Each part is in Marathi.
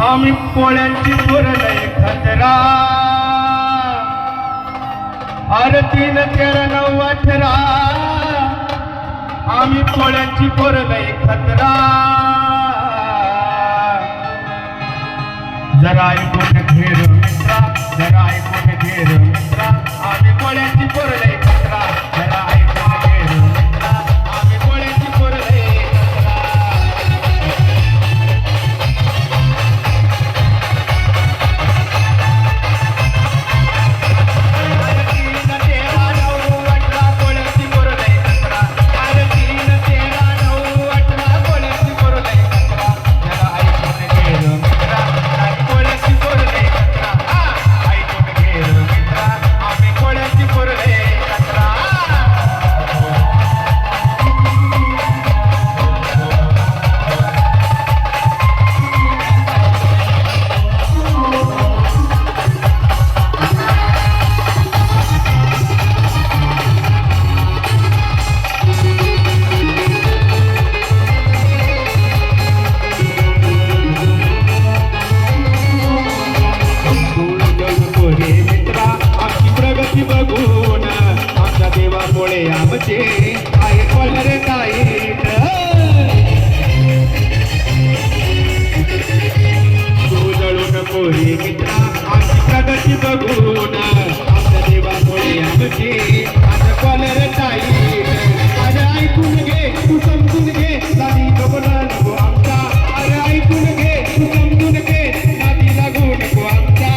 आम्ही पोळ्यांची पुरलय खतरा, अरे 3, 13, 9, 18 आम्ही पोळ्यांची पुरलय खतरा. जरा ऐकून घेर मित्रा, जरा ऐकून घेर मित्रा, आम्ही पोळ्यांची पुरलय खतरा. जरा ऐकून घेर मित्रा, आम्ही पोळ्यांची पुरलय खतरा. बघून आमच्या देवामुळे आमचे आहे कॉलर टाईट. तू जळू नको रे मित्रा, आमची प्रगती बघून आमच्या देवामुळे आमचे आता कॉलर टाईट. अरे ऐकून घे, तू समजून घे, दादी घबरा नको आमचा. अरे ऐकून घे, तू समजून घे, दादी लागू नको आमचा.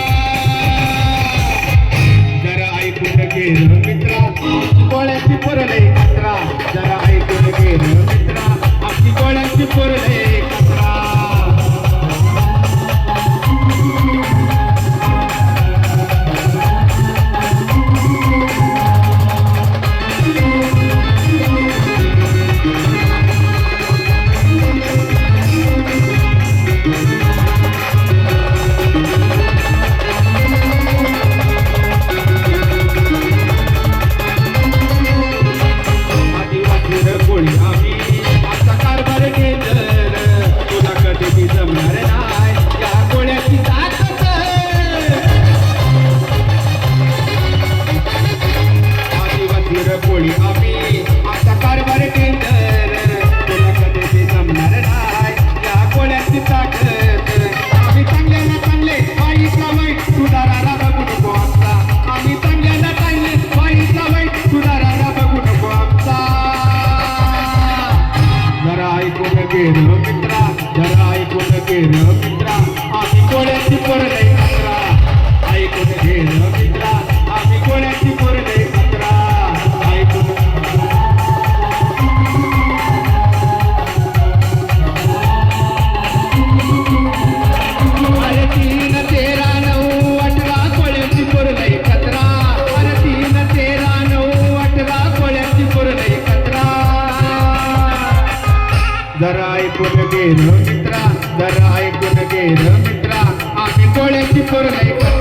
मित्रा आमची गोळ्यांची पुरलय खतरा. जरा ऐकून घे मित्रा, आमची गोळ्यांची पुरलय खतरा. पोळी आम्ही आता कारभार टेंडर, तुला कधी जमणार नाही या कोळ्याची ताकद. आम्ही चांगल्याला चांगले, वाईटला वाईट, सुधाराला बघू नको आमचा. आम्ही चांगल्याला चांगले, वाईटला वाईट, सुधाराला बघू नको आमचा. जरा ऐकून घे मित्रा, जरा ऐकून घे मित्रा, आम्ही कोळ्याची पुरलय खतरा. ऐकून घे मित्रा, आम्ही कोळ्याची पुरलय खतरा. अरे 3, 13, 9, 18 कोळ्यांची पुरलय खतरा. अरे 3, 13, 9, 18 कोळ्यांची पुरलय खतरा. जरा ऐकून घे मित्रा, जरा ऐकून घे मित्रा, आम्ही कोळ्यांची पुरलय खतरा.